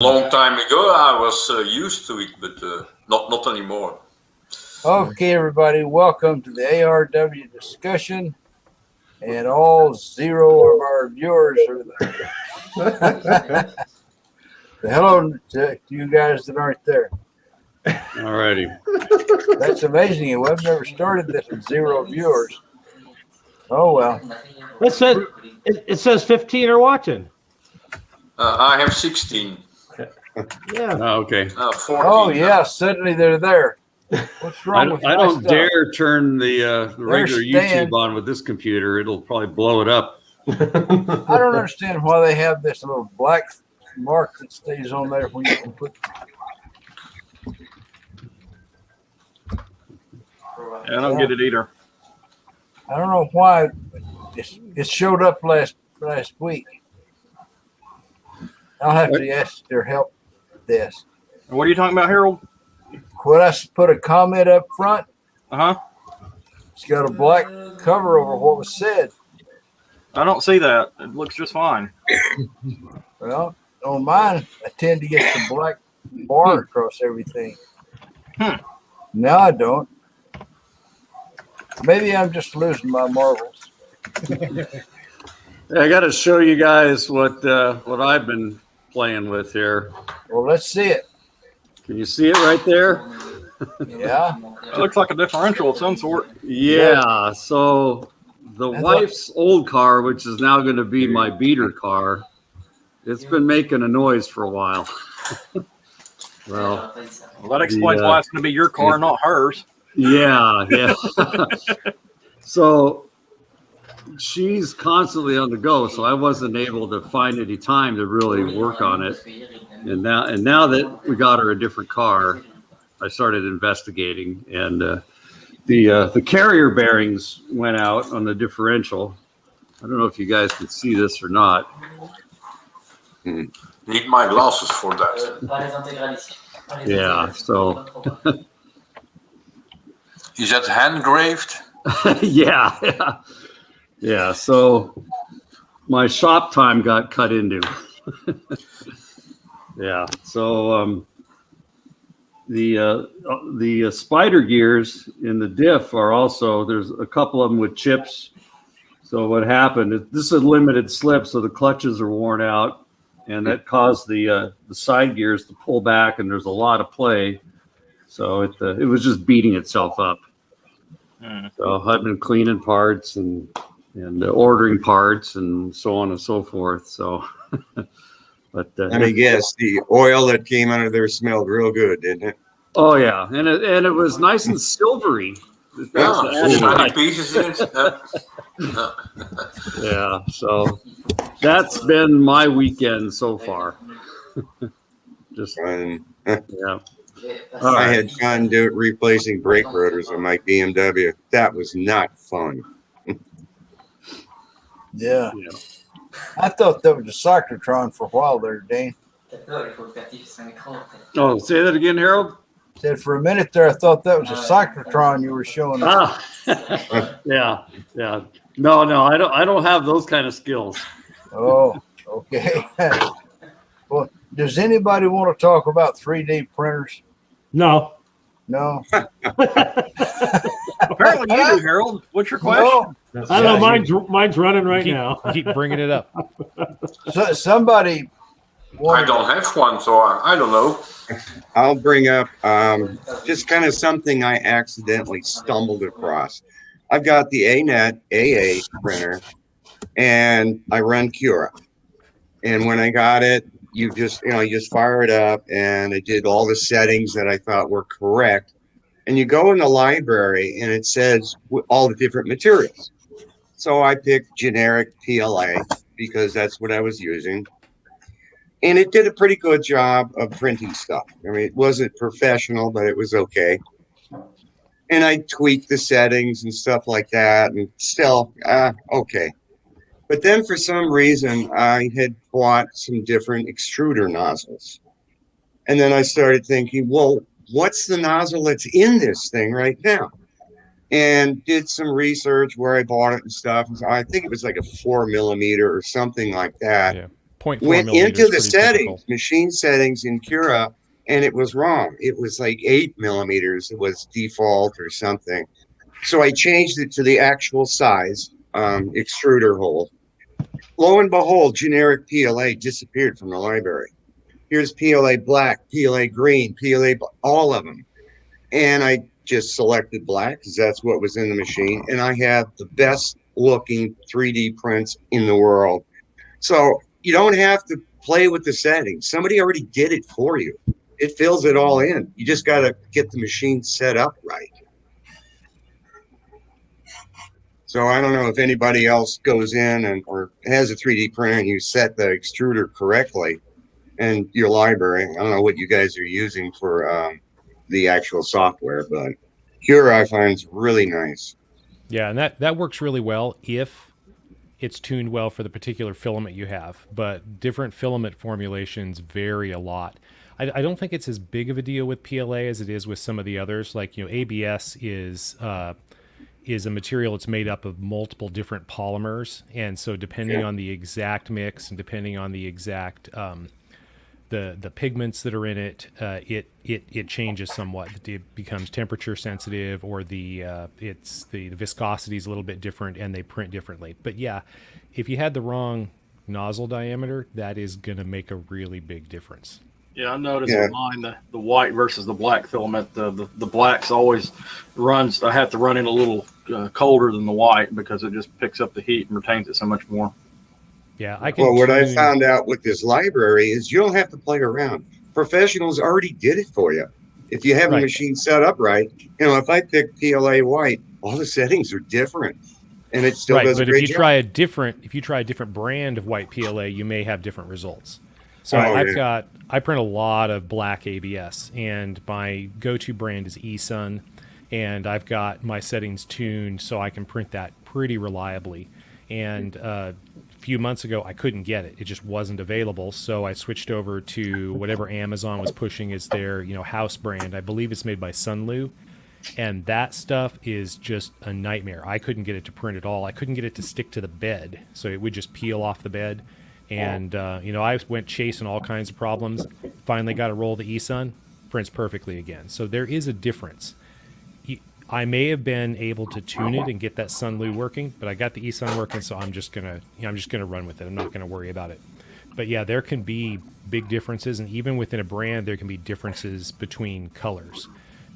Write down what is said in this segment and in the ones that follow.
Long time ago, I was used to it, but not anymore. Okay, everybody, welcome to the ARW discussion, and all 0 of our viewers are there. Hello to you guys that aren't there. All righty. That's amazing. We've never started this with 0 viewers. Oh, well. It says 15 are watching. I have 16. Yeah. Oh, okay. 14. Oh, yeah, suddenly they're there. What's wrong with I my don't stuff? dare turn the regular staying. YouTube on with this computer. It'll probably blow it up. I don't understand why they have this little black mark that stays on there when you can put. I don't get it either. I don't know why it showed up last week. I'll have to ask their help with this. What are you talking about, Harold? Could I put a comment up front? It's got a black cover over what was said. I don't see that. It looks just fine. Well, on mine, I tend to get the black bar across everything. Now I don't. Maybe I'm just losing my marbles. I got to show you guys what I've been playing with here. Well, let's see it. Can you see it right there? Yeah. It looks like a differential of some sort. Yeah. So the wife's old car, which is now going to be my beater car, it's been making a noise for a while. Well, that explains why it's going to be your car, not hers. Yeah. So she's constantly on the go, so I wasn't able to find any time to really work on it. And now that we got her a different car, I started investigating, and the carrier bearings went out on the differential. I don't know if you guys can see this or not. Need my glasses for that. Yeah, so Is that hand engraved? yeah. So my shop time got cut into. Yeah. So the spider gears in the diff are also, there's a couple of them with chips. So what happened? This is a limited slip, so the clutches are worn out, and that caused the side gears to pull back, and there's a lot of play. So it was just beating itself up. So I've been cleaning parts and ordering parts and so on and so forth. So, but let me guess, the oil that came out of there smelled real good, didn't it? Oh yeah, and it was nice and silvery. Shiny pieces in it. Yeah, so that's been my weekend so far. Just Fun. yeah. I had fun replacing brake rotors on my BMW. That was not fun. Yeah. I thought that was a cyclotron for a while there, Dane. Oh, say that again, Harold. Said for a minute there, I thought that was a cyclotron you were showing us. Yeah. No, I don't have those kind of skills. Oh, okay. Well, does anybody want to talk about 3D printers? No. No. Apparently you do, Harold. What's your question? No. I know mine's running right now. Keep bringing it up. So, somebody I don't have one, so I don't know. I'll bring up just kind of something I accidentally stumbled across. I've got the ANET AA printer, and I run Cura. And when I got it, you just fire it up, and it did all the settings that I thought were correct. And you go in the library, and it says all the different materials. So I picked generic PLA because that's what I was using. And it did a pretty good job of printing stuff. I mean, it wasn't professional, but it was okay. And I tweaked the settings and stuff like that, and still, okay. But then for some reason, I had bought some different extruder nozzles. And then I started thinking, well, what's the nozzle that's in this thing right now? And did some research where I bought it and stuff. I think it was like a 4 millimeter or something like that. Yeah. 0.4 went millimeters into the pretty settings, typical. machine settings in Cura, and it was wrong. It was like 8 millimeters. It was default or something. So I changed it to the actual size extruder hole. Lo and behold, generic PLA disappeared from the library. Here's PLA black, PLA green, all of them. And I just selected black because that's what was in the machine. And I have the best looking 3D prints in the world. So you don't have to play with the settings. Somebody already did it for you. It fills it all in. You just got to get the machine set up right. So I don't know if anybody else goes in or has a 3D printer and you set the extruder correctly in your library. I don't know what you guys are using for the actual software, but Cura I find is really nice. Yeah, and that works really well if it's tuned well for the particular filament you have. But different filament formulations vary a lot. I don't think it's as big of a deal with PLA as it is with some of the others. Like, ABS is a material that's made up of multiple different polymers, and so depending on the exact mix and depending on the exact the pigments that are in it, it changes somewhat. It becomes temperature sensitive, or the viscosity is a little bit different, and they print differently. But yeah, if you had the wrong nozzle diameter, that is going to make a really big difference. Yeah, I noticed with mine the white versus the black filament. The black's always runs. I have to run it a little colder than the white because it just picks up the heat and retains it so much more. Yeah, I can. Well, what I found out with this library is you don't have to play around. Professionals already did it for you. If you have a machine set up right, if I pick PLA white, all the settings are different, and it still does a great job. If you try a different brand of white PLA, you may have different results. So I print a lot of black ABS, and my go-to brand is eSun, and I've got my settings tuned so I can print that pretty reliably. And a few months ago, I couldn't get it; it just wasn't available. So I switched over to whatever Amazon was pushing as their house brand. I believe it's made by Sunlu, and that stuff is just a nightmare. I couldn't get it to print at all. I couldn't get it to stick to the bed, so it would just peel off the bed. And, I went chasing all kinds of problems, finally got a roll of the eSun, prints perfectly again. So there is a difference. I may have been able to tune it and get that Sunlu working, but I got the eSun working, so I'm just gonna run with it. I'm not gonna worry about it. But yeah, there can be big differences, and even within a brand, there can be differences between colors.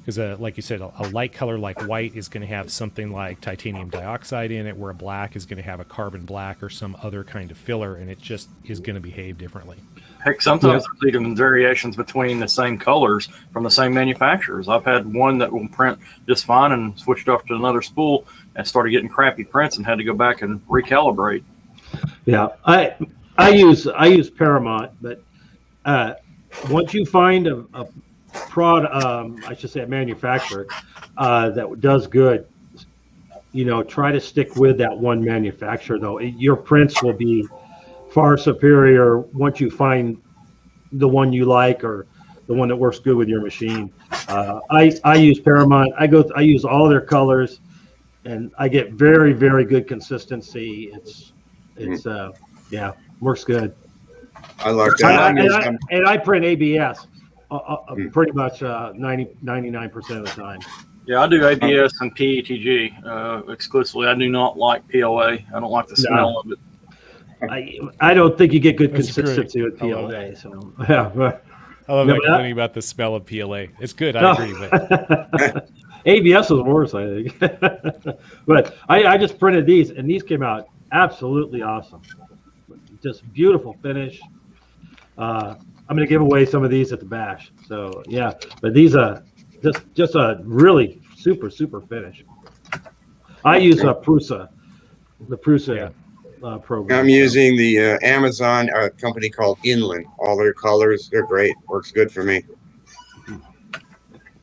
Because, like you said, a light color like white is going to have something like titanium dioxide in it, where a black is going to have a carbon black or some other kind of filler, and it just is going to behave differently. Heck, sometimes there's even variations between the same colors from the same manufacturers. I've had one that will print just fine and switched off to another spool and started getting crappy prints and had to go back and recalibrate. Yeah, I use Paramount, but once you find a manufacturer that does good, try to stick with that one manufacturer. Though your prints will be far superior once you find the one you like or the one that works good with your machine. I use Paramount. I use all their colors, and I get very, very good consistency. It's works good. I like that. And I print ABS. Pretty much 99% of the time. Yeah, I do ABS and PETG exclusively. I do not like PLA. I don't like the smell of it. I don't think you get good consistency with PLA. So yeah, I love that complaining about the smell of PLA. It's good. I agree. But ABS is worse, I think. But I just printed these, and these came out absolutely awesome. Just beautiful finish. I'm going to give away some of these at the bash. So yeah, but these are just a really super finish. I use the Prusa program. I'm using the Amazon company called Inland. All their colors, they're great. Works good for me.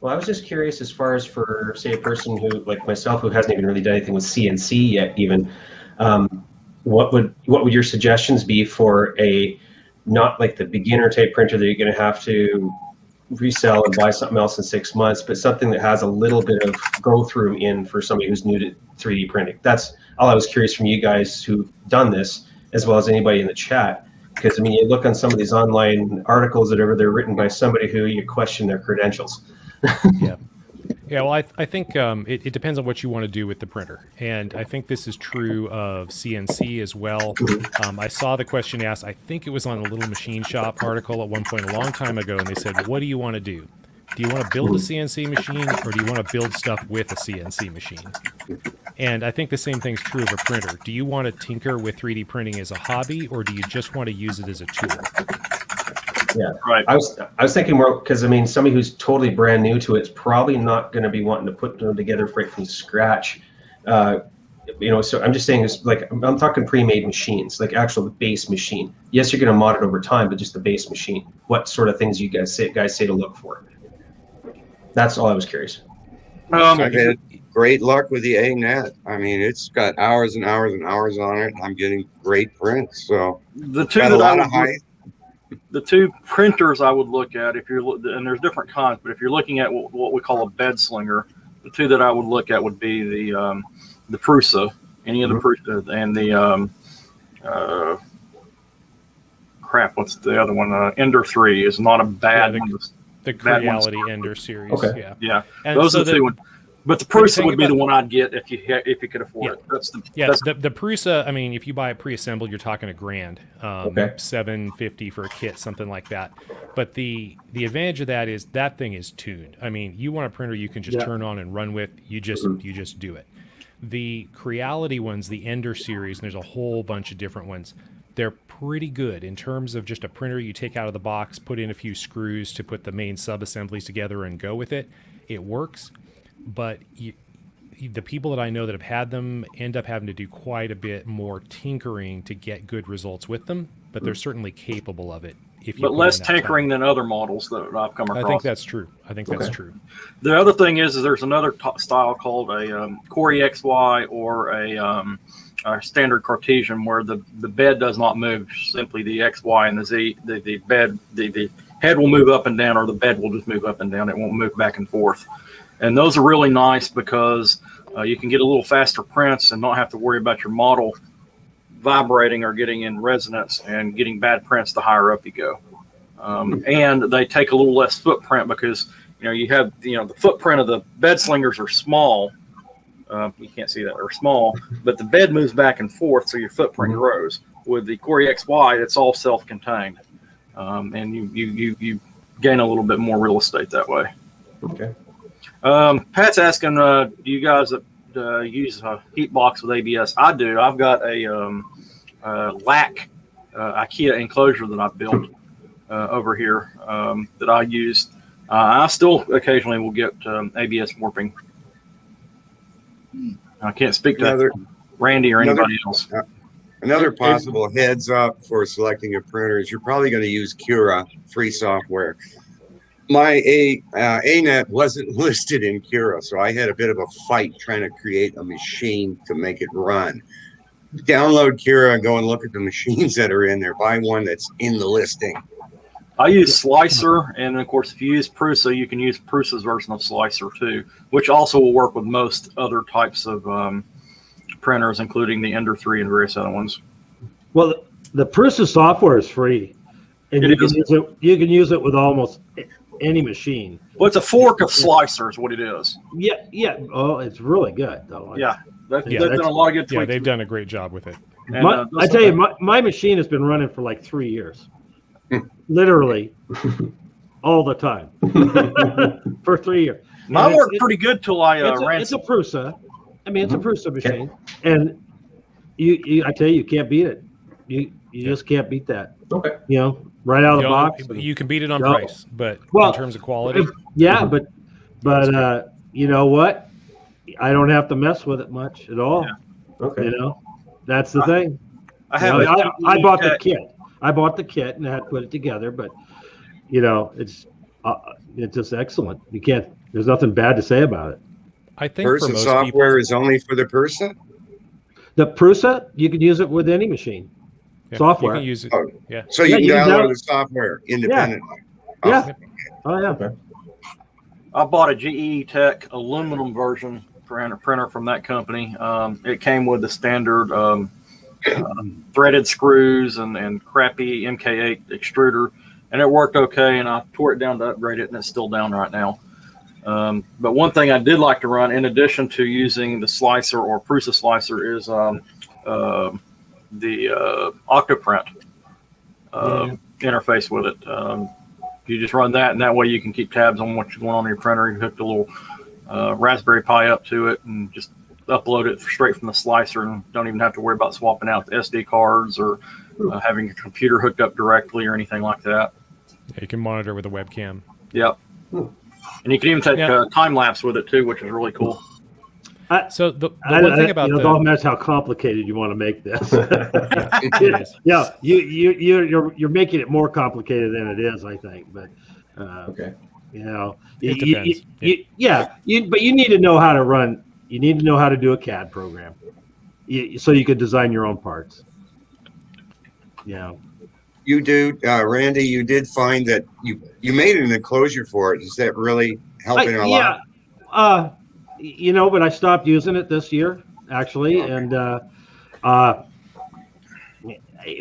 Well, I was just curious as far as for, say, a person who, like myself, who hasn't even really done anything with CNC yet even, what would your suggestions be for a, not like the beginner type printer that you're going to have to resell and buy something else in 6 months, but something that has a little bit of go through in for somebody who's new to 3D printing? That's all I was curious from you guys who've done this, as well as anybody in the chat. Because I mean, you look on some of these online articles that they're written by somebody who you question their credentials. Yeah. Yeah, well, I think it depends on what you want to do with the printer. And I think this is true of CNC as well. I saw the question asked, I think it was on a Little Machine Shop article at one point a long time ago, and they said, what do you want to do? Do you want to build a CNC machine, or do you want to build stuff with a CNC machine? And I think the same thing's true of a printer. Do you want to tinker with 3D printing as a hobby, or do you just want to use it as a tool? Yeah, Right. I was thinking more because I mean, somebody who's totally brand new to it's probably not going to be wanting to put them together right from scratch. So I'm just saying, it's like I'm talking pre-made machines, like actual base machine. Yes, you're going to mod it over time, but just the base machine. What sort of things you guys say to look for? That's all I was curious. I've had great luck with the A-net. I mean, it's got hours and hours and hours on it. I'm getting great prints. So The two got a that I lot of would height. the two printers I would look at if you're and there's different kinds, but if you're looking at what we call a bed slinger, the two that I would look at would be the Prusa, any of the Prusa, and the what's the other one? Ender 3 is not a bad one. The Bad ones. Creality Ender series. Okay. Yeah. Yeah, And those so are the two ones. But the Prusa would be the one I'd get if you could afford it. That's the The Prusa, I mean, if you buy it pre-assembled, you're talking $1,000, Okay. $750 for a kit, something like that. But the advantage of that is that thing is tuned. I mean, you want a printer you can just turn on and run with. You just do it. The Creality ones, the Ender series, and there's a whole bunch of different ones. They're pretty good in terms of just a printer you take out of the box, put in a few screws to put the main sub-assemblies together and go with it. It works, but the people that I know that have had them end up having to do quite a bit more tinkering to get good results with them, but they're certainly capable of it. But less tinkering than other models that I've come across. I think that's true. That's true. The other thing is there's another style called a Corey XY or a standard Cartesian where the bed does not move, simply the X, Y, and the Z. The bed, the head will move up and down, or the bed will just move up and down. It won't move back and forth. And those are really nice because you can get a little faster prints and not have to worry about your model vibrating or getting in resonance and getting bad prints the higher up you go. And they take a little less footprint because you have the footprint of the bed slingers are small. You can't see that, they're small, but the bed moves back and forth, so your footprint grows. With the Corey XY, it's all self-contained, and you gain a little bit more real estate that way. Okay. Pat's asking, do you guys use a heat box with ABS? I do. I've got a LAC IKEA enclosure that I built over here that I used. I still occasionally will get ABS warping. I can't speak to Randy or anybody else. Another possible heads up for selecting a printer is you're probably going to use Cura free software. My A-net wasn't listed in Cura, so I had a bit of a fight trying to create a machine to make it run. Download Cura and go and look at the machines that are in there. Buy one that's in the listing. I use Slicer, and of course, if you use Prusa, you can use Prusa's version of Slicer too, which also will work with most other types of printers, including the Ender 3 and various other ones. Well, the Prusa software is free, and you can use it with almost any machine. Well, it's a fork of Slicer is what it is. Yeah. Oh, it's really good though. Yeah, they've done a lot of good tweaks. Yeah, they've done a great job with it. And, I tell you, my machine has been running for like 3 years. Literally all the time for 3 years. Mine worked pretty good till I ran. It's a Prusa. I mean, it's a Prusa machine, and I tell you can't beat it. You just can't beat that. Okay. Right out of the box. You can beat it on price, but in terms of quality, yeah, but you know what? I don't have to mess with it much at all. Yeah. Okay. That's the thing. I bought the kit. I bought the kit and I had to put it together, but it's just excellent. You can't. There's nothing bad to say about it. I think for Prusa most software people, is only for the Prusa? The Prusa, you can use it with any machine. Software. You can use it. Oh, yeah. So you can you can download download the software independently. Yeah. Oh yeah. I bought a GE Tech aluminum version printer from that company. It came with the standard threaded screws and crappy MK8 extruder, and it worked okay. And I tore it down to upgrade it, and it's still down right now. But one thing I did like to run, in addition to using the slicer or Prusa slicer, is the Octoprint interface with it. You just run that, and that way you can keep tabs on what's going on in your printer. You hook the little Raspberry Pi up to it and just upload it straight from the slicer, and don't even have to worry about swapping out the SD cards or having your computer hooked up directly or anything like that. Yeah, you can monitor with a webcam. Yep. And you can even take time lapse with it too, which is really cool. So the one thing about it all matters how complicated you want to make this. Yeah, you're making it more complicated than it is, I think. But Okay. you know, It depends. but you need to know how to run. You need to know how to do a CAD program, so you could design your own parts. Yeah. You do, Randy. You did find that you made an enclosure for it. Is that really helping a lot? Yeah. But I stopped using it this year, actually. Okay. And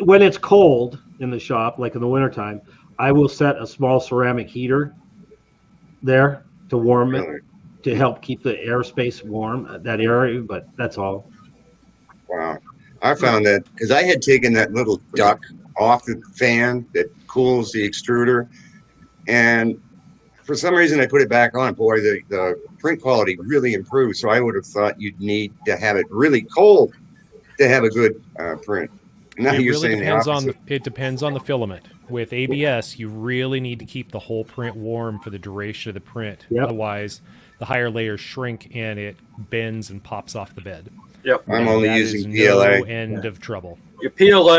when it's cold in the shop, like in the wintertime, I will set a small ceramic heater there to warm it, to help keep the airspace warm, that area, but that's all. Wow. I found that because I had taken that little duct off the fan that cools the extruder, and for some reason I put it back on. Boy, the print quality really improved. So I would have thought you'd need to have it really cold to have a good print. Now it you're really saying depends the on opposite. it depends on the filament. With ABS, you really need to keep the whole print warm for the duration of the print. Yep. Otherwise, the higher layers shrink and it bends and pops off the bed. Yep. I'm only That using is PLA. No end of trouble. Your PLA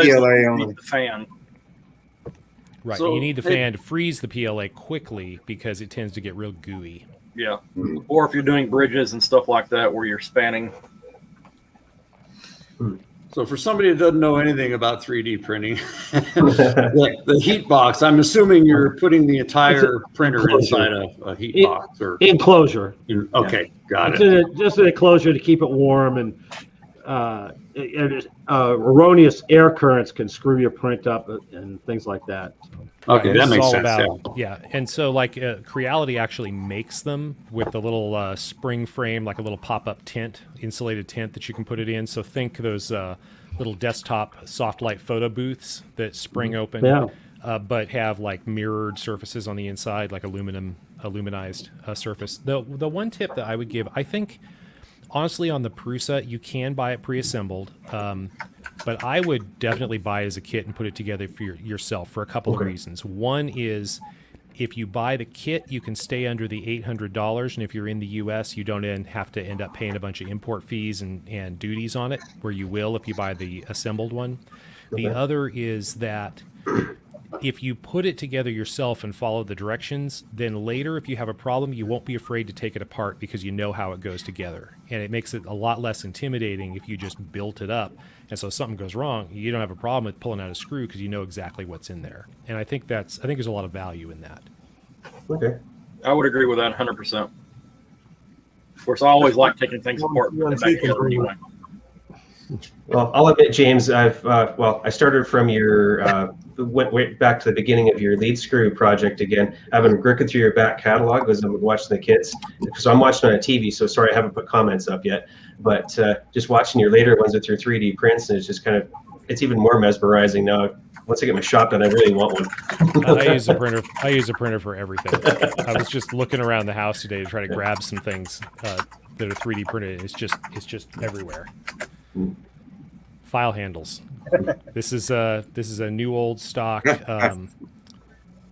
only. needs the fan. Right. So you need the fan to freeze the PLA quickly because it tends to get real gooey. Yeah. Or if you're doing bridges and stuff like that where you're spanning. So for somebody that doesn't know anything about 3D printing, the heat box, I'm assuming you're putting the entire printer inside a heat box or enclosure. Okay, got it. Just an enclosure to keep it warm, and erroneous air currents can screw your print up and things like that. Okay, that makes sense. Yeah, and so like Creality actually makes them with the little spring frame, like a little pop-up tent, insulated tent that you can put it in. So think those little desktop soft light photo booths that spring open, but have like mirrored surfaces on the inside, like aluminized surface. The one tip that I would give, I think, honestly, on the Prusa, you can buy it pre-assembled, but I would definitely buy it as a kit and put it together for yourself for a couple of reasons. One is if you buy the kit, you can stay under the $800, and if you're in the U.S., you don't have to end up paying a bunch of import fees and duties on it, where you will if you buy the assembled one. The other is that if you put it together yourself and follow the directions, then later if you have a problem, you won't be afraid to take it apart because you know how it goes together. And it makes it a lot less intimidating if you just built it up. And so if something goes wrong, you don't have a problem with pulling out a screw because you know exactly what's in there. And I think there's a lot of value in that. Okay. I would agree with that 100%. Of course, I always like taking things apart and back together anyway. Well, I'll admit, James, I started from your went way back to the beginning of your lead screw project again. I've been working through your back catalog as I'm watching the kits. So I'm watching on a TV, so sorry I haven't put comments up yet. But just watching your later ones with your 3D prints, and it's just it's even more mesmerizing now. Once I get my shop done, I really want one. I use a printer. I use a printer for everything. I was just looking around the house today to try to grab some things that are 3D printed. It's just everywhere. File handles. This is a new old stock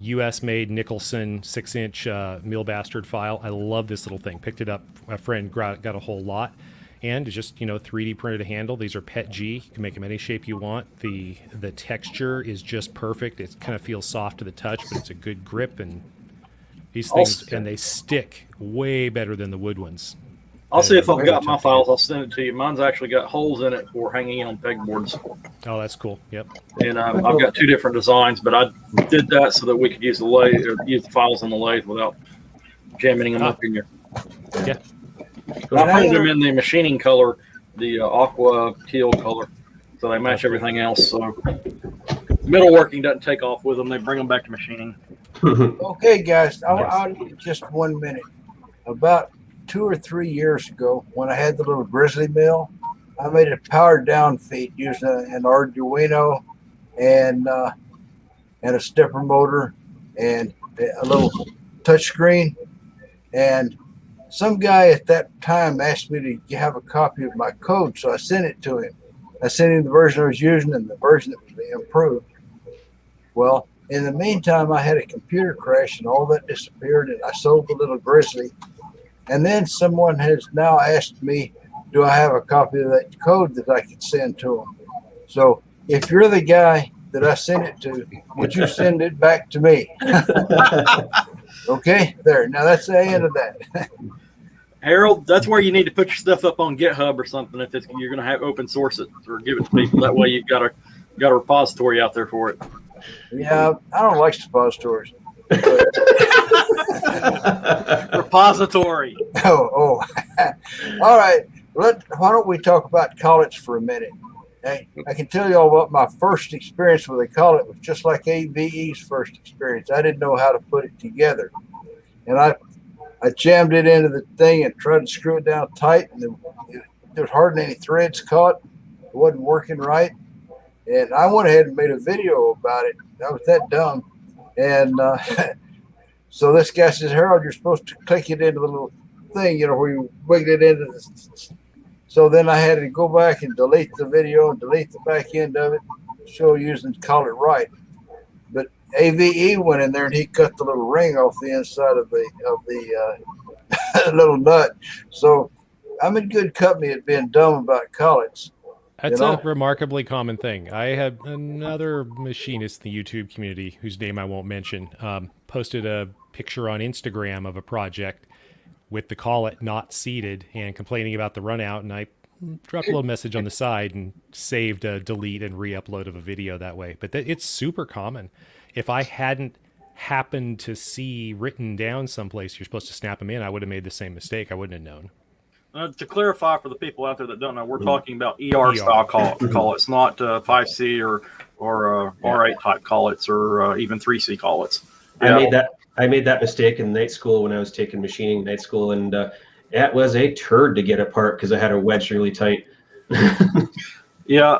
U.S. made Nicholson 6-inch mill bastard file. I love this little thing. Picked it up. A friend got a whole lot, and it's just 3D printed a handle. These are PET G. You can make them any shape you want. The texture is just perfect. It kind of feels soft to the touch, but it's a good grip, and these things and they stick way better than the wood ones. I'll see if I've got my files. I'll send it to you. Mine's actually got holes in it for hanging on pegboards. Oh, that's cool. Yep. And I've got two different designs, but I did that so that we could use the lathe or use the files on the lathe without jamming them up in your. Yeah. I printed them in the machining color, the aqua teal color. So they match everything else. So metalworking doesn't take off with them. They bring them back to machining. Okay, guys, I'll need just 1 minute. About 2 or 3 years ago, when I had the little grizzly mill, I made a powered down feed using an Arduino and a stepper motor and a little touch screen. And some guy at that time asked me to have a copy of my code, so I sent it to him. I sent him the version I was using and the version that was being improved. Well, in the meantime, I had a computer crash and all that disappeared, and I sold the little grizzly. And then someone has now asked me, do I have a copy of that code that I could send to them? So if you're the guy that I sent it to, would you send it back to me? Okay, there. Now that's the end of that. Harold, that's where you need to put your stuff up on GitHub or something if you're going to have open source it or give it to people. That way you've got a repository out there for it. Yeah, I don't like suppositories. Repository. Oh. All right. Why don't we talk about collets for a minute? Hey, I can tell you all about my first experience with a collet was just like AVE's first experience. I didn't know how to put it together. And I jammed it into the thing and tried to screw it down tight, and there was hardly any threads caught. It wasn't working right. And I went ahead and made a video about it. I was that dumb. And so this guy says, Harold, you're supposed to click it into the little thing, where you wiggle it into this. So then I had to go back and delete the video and delete the back end of it, show using collet right. But AVE went in there and he cut the little ring off the inside of the little nut. So I'm in good company at being dumb about collets. That's a remarkably common thing. I had another machinist in the YouTube community, whose name I won't mention, posted a picture on Instagram of a project with the collet not seated and complaining about the run out. And I dropped a little message on the side and saved a delete and re-upload of a video that way. But it's super common. If I hadn't happened to see written down someplace you're supposed to snap them in, I would have made the same mistake. I wouldn't have known. To clarify for the people out there that don't know, we're talking about ER style collets, not 5C or R8 type collets or even 3C collets. Yeah. I made that mistake in night school when I was taking machining night school, and it was a turd to get apart because I had a wedge really tight. Yeah.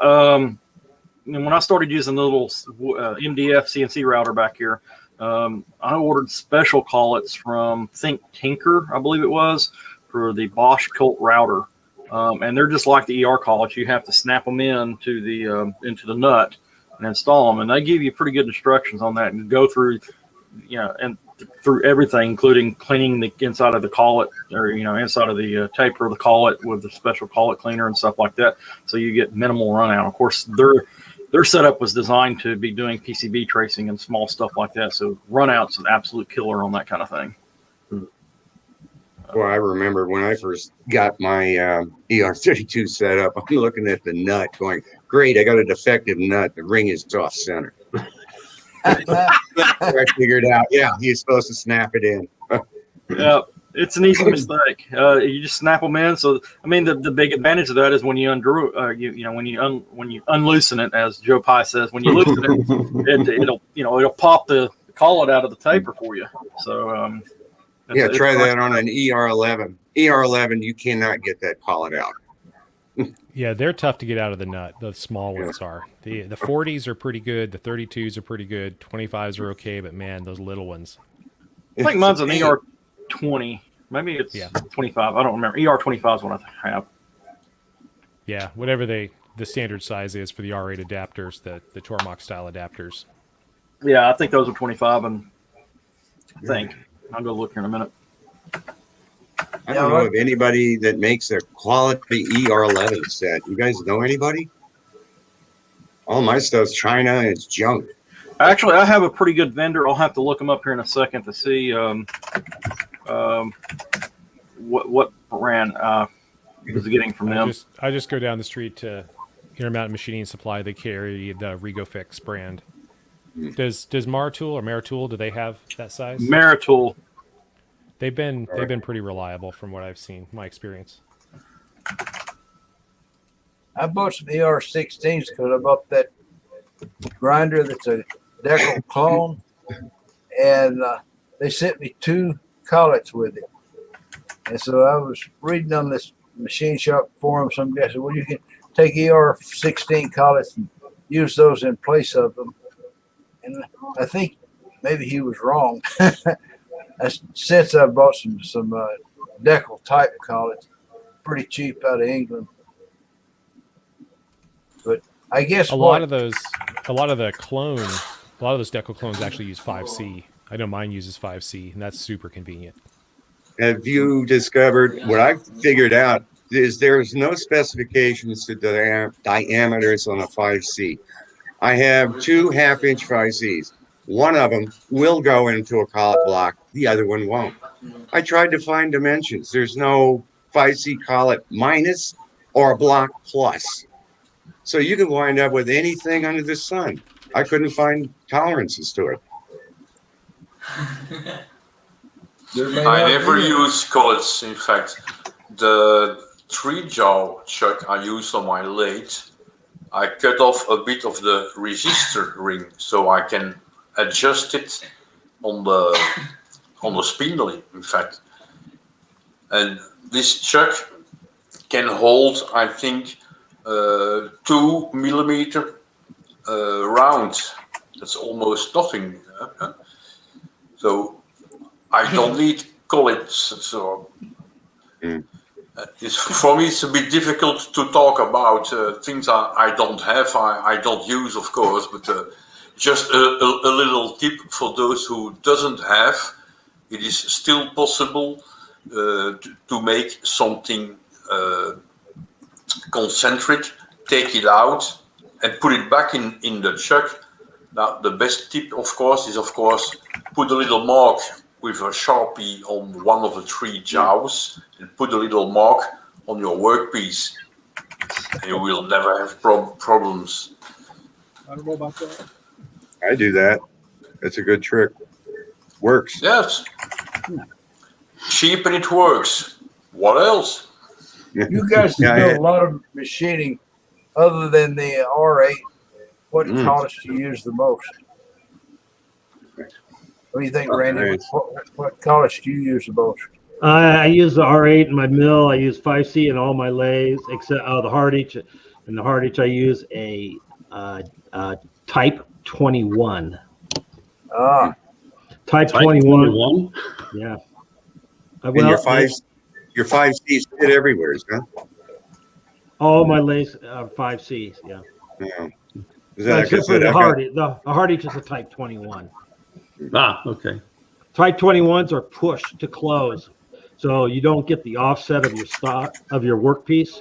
And when I started using the little MDF CNC router back here, I ordered special collets from Tinker, I believe it was, for the Bosch Colt router. And they're just like the ER collets. You have to snap them into the nut and install them. And they give you pretty good instructions on that and go through, and through everything, including cleaning the inside of the collet or, inside of the taper of the collet with the special collet cleaner and stuff like that. So you get minimal run out. Of course, their setup was designed to be doing PCB tracing and small stuff like that. So run out's an absolute killer on that kind of thing. Well, I remember when I first got my ER32 set up, I'm looking at the nut going, great, I got a defective nut. The ring is off center. I figured out, you're supposed to snap it in. Yeah, it's an easy mistake. You just snap them in. So, I mean, the big advantage of that is when you undo, when you unloosen it, as Joe Pye says, when you loosen it, it'll pop the collet out of the taper for you. So, try that on an ER11. ER11, you cannot get that collet out. Yeah, they're tough to get out of the nut. The small ones are. The 40s are pretty good. The 32s are pretty good. 25s are okay, but man, those little ones. I think mine's an ER20. Maybe it's 25. I don't remember. ER25 is what I have. Yeah, whatever the standard size is for the R8 adapters, the Tormach style adapters. Yeah, I think those are 25, and I think I'll go look here in a minute. I don't know of anybody that makes a quality ER11 set. You guys know anybody? All my stuff's China and it's junk. Actually, I have a pretty good vendor. I'll have to look them up here in a second to see what brand was getting from them. I just go down the street to Intermountain Machining Supply. They carry the RegoFix brand. Does Maritool or Maritool, do they have that size? Maritool. They've been pretty reliable from what I've seen, my experience. I bought some ER16s because I bought that grinder that's a Deco clone, and they sent me 2 collets with it. And so I was reading on this machine shop forum. Some guy said, "Well, you can take ER16 collets and use those in place of them." And I think maybe he was wrong. Since I bought some Deco type collets, pretty cheap out of England. But I guess a lot of the clone, a lot of those Deco clones actually use 5C. I know mine uses 5C, and that's super convenient. Have you discovered what I've figured out is there's no specifications to diameters on a 5C. I have 2 half-inch 5Cs. One of them will go into a collet block. The other one won't. I tried to find dimensions. There's no 5C collet minus or a block plus. So you can wind up with anything under the sun. I couldn't find tolerances to it. I never use collets. In fact, the 3-jaw chuck I use on my lathe, I cut off a bit of the resistor ring so I can adjust it on the spindle, in fact. And this chuck can hold, I think, 2 millimeter round. That's almost nothing. So I don't need collets. So for me, it's a bit difficult to talk about things I don't have. I don't use, of course, but just a little tip for those who doesn't have. It is still possible to make something concentric, take it out and put it back in the chuck. Now, the best tip, of course, is put a little mark with a Sharpie on one of the 3 jaws and put a little mark on your workpiece. And you will never have problems. I don't know about that. I do that. That's a good trick. Works. Yes. Cheap and it works. What else? You guys do a lot of machining other than the R8. What collets do you use the most? What do you think, Randy? Right. What collets do you use the most? I use the R8 in my mill. I use 5C in all my lathes, except the hard H. And the hard H, I use a Type 21. Type 21. Yeah. And your 5Cs fit everywhere, huh? All my lathes are 5Cs. Yeah. Yeah. Except for the hard H. The hard H is a Type 21. Okay. Type 21s are push to close, so you don't get the offset of your stock of your workpiece.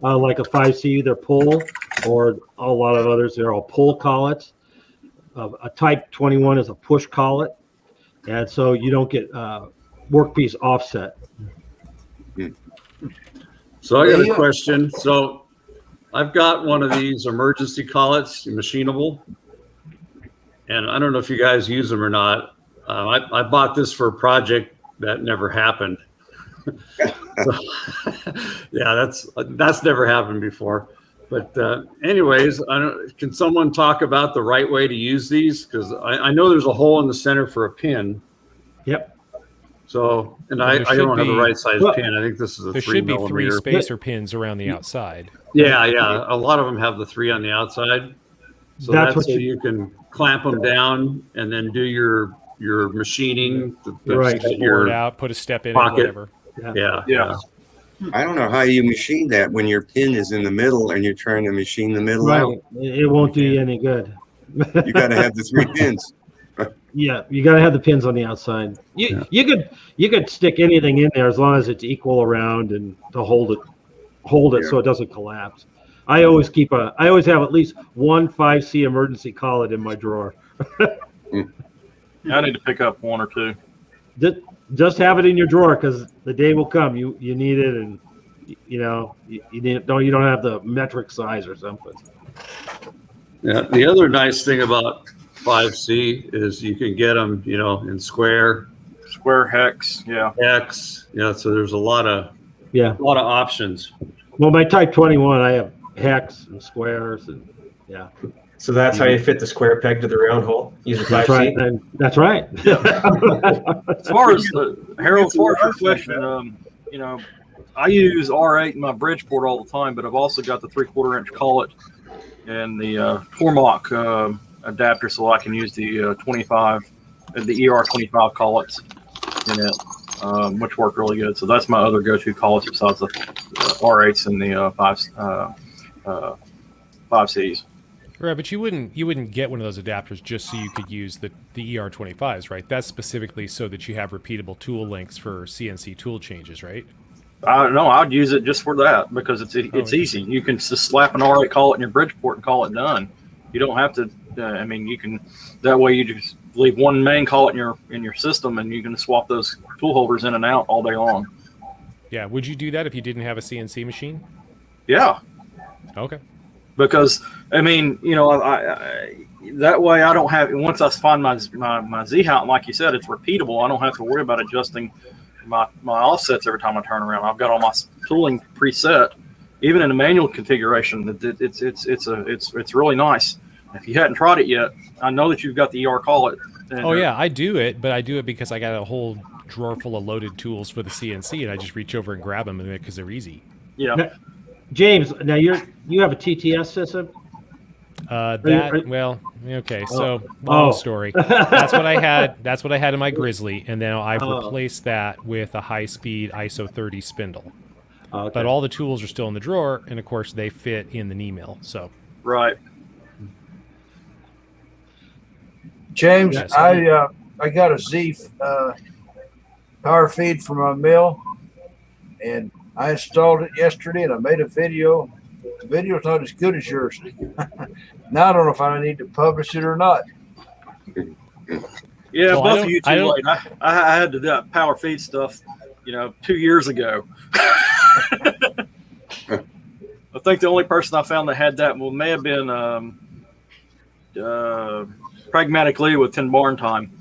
Like a 5C, they're pull, or a lot of others, they're all pull collets. A Type 21 is a push collet, and so you don't get workpiece offset. So I got a question. So I've got one of these emergency collets, machinable. And I don't know if you guys use them or not. I bought this for a project that never happened. So, yeah, that's never happened before. But anyways, can someone talk about the right way to use these? Because I know there's a hole in the center for a pin. Yep. So, and I don't have the right size pin. I think this is a 3 millimeter. There should be 3 spacer pins around the outside. Yeah. A lot of them have the 3 on the outside. So that's so you can clamp them down and then do your machining. Right. Pour it out, put a step in pocket. It, whatever. Yeah. I don't know how you machine that when your pin is in the middle and you're trying to machine the middle out. It won't do you any good. You got to have the 3 pins. Yeah, you got to have the pins on the outside. You could stick anything in there as long as it's equal around and to hold it so it doesn't collapse. I always have at least one 5C emergency collet in my drawer. I need to pick up 1 or 2. Just have it in your drawer because the day will come you need it, and you don't have the metric size or something. Yeah. The other nice thing about 5C is you can get them, in square, hex, X. So there's a lot of options. Well, my Type 21, I have hex and squares and yeah. So that's how you fit the square peg to the round hole. Use a 5C. That's right. And that's right. As far as Harold, as far as your question, you know, I use R8 in my Bridgeport all the time, but I've also got the 3/4 inch collet and the Tormach adapter, so I can use the 25, the ER25 collets in it, which work really good. So that's my other go-to collets besides the R8s and the 5Cs. Right, but you wouldn't get one of those adapters just so you could use the ER25s, right? That's specifically so that you have repeatable tool lengths for CNC tool changes, right? No, I'd use it just for that because it's easy. You can just slap an R8 collet in your Bridgeport and call it done. You don't have to. I mean, you can. That way, you just leave one main collet in your system, and you can swap those tool holders in and out all day long. Yeah. Would you do that if you didn't have a CNC machine? Yeah. Okay. Because I mean, you know, I that way I don't have. Once I find my Z-Hount, like you said, it's repeatable. I don't have to worry about adjusting my offsets every time I turn around. I've got all my tooling preset, even in the manual configuration. It's really nice. If you hadn't tried it yet, I know that you've got the ER collet. Oh yeah, I do it, but I do it because I got a whole drawer full of loaded tools for the CNC, and I just reach over and grab them because they're easy. Yeah. Now, James, now you have a TTS system? Well, okay, so long story. That's what I had. That's what I had in my Grizzly, and then I've replaced that with a high-speed ISO 30 spindle. Okay. But all the tools are still in the drawer, and of course they fit in the knee mill. So Right. James, Yes. I got a Z power feed from my mill, and I installed it yesterday, and I made a video. The video's not as good as yours. Now I don't know if I need to publish it or not. Yeah, Well, both of you too late. I had to do that power feed stuff, 2 years ago. I think the only person I found that had that may have been Pragmatic Lee with 10 Barn Time.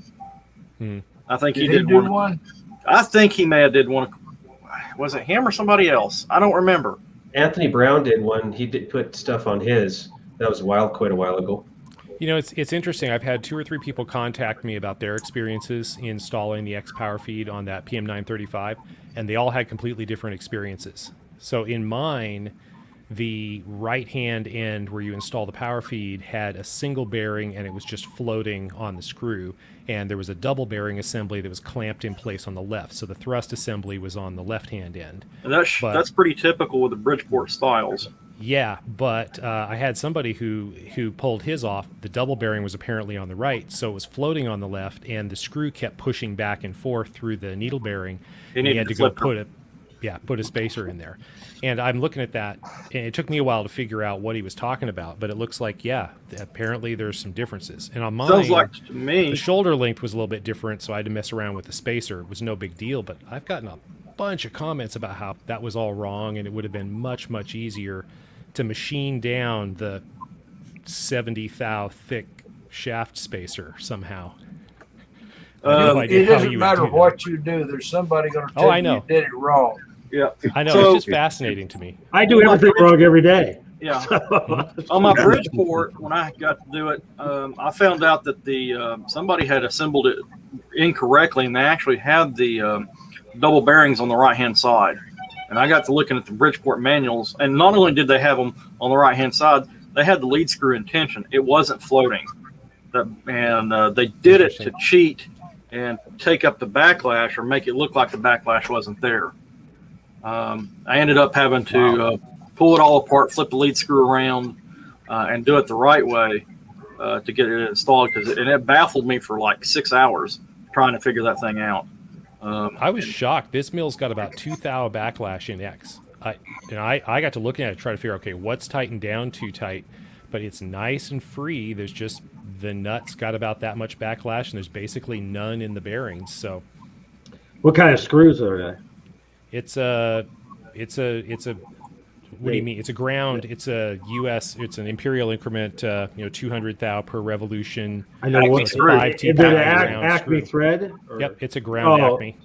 I think he did one. one. I think he may have did one. Was it him or somebody else? I don't remember. Anthony Brown did one. He did put stuff on his. That was quite a while ago. It's interesting. I've had 2 or 3 people contact me about their experiences installing the X Power Feed on that PM935, and they all had completely different experiences. So in mine, the right-hand end where you install the power feed had a single bearing, and it was just floating on the screw, and there was a double bearing assembly that was clamped in place on the left. So the thrust assembly was on the left-hand end. And that's pretty typical with the Bridgeport styles. Yeah, but I had somebody who pulled his off. The double bearing was apparently on the right, so it was floating on the left, and the screw kept pushing back and forth through the needle bearing. And he had to go put a spacer in there. And I'm looking at that, and it took me a while to figure out what he was talking about, but it looks like, apparently there's some differences. And on mine, sounds like to me, the shoulder length was a little bit different, so I had to mess around with the spacer. It was no big deal, but I've gotten a bunch of comments about how that was all wrong, and it would have been much, much easier to machine down the 70 thou thick shaft spacer somehow. It doesn't matter what you do. There's somebody going to tell you did it wrong. Yeah, I know. It's just fascinating to me. I do everything wrong every day. Yeah. On my Bridgeport, when I got to do it, I found out that somebody had assembled it incorrectly, and they actually had the double bearings on the right-hand side. And I got to looking at the Bridgeport manuals, and not only did they have them on the right-hand side, they had the lead screw in tension. It wasn't floating. They did it to cheat and take up the backlash or make it look like the backlash wasn't there. I ended up having to pull it all apart, flip the lead screw around, and do it the right way to get it installed. And it baffled me for like 6 hours trying to figure that thing out. I was shocked. This mill's got about 2 thou backlash in X. I got to looking at it, try to figure, okay, what's tightened down too tight, but it's nice and free. There's just the nuts got about that much backlash, and there's basically none in the bearings. So, what kind of screws are they? It's a. What do you mean? It's a ground. It's a U.S. It's an imperial increment. 200 thou per revolution. I know what screw. Is it an Acme thread? Or? Yep, it's a ground Acme.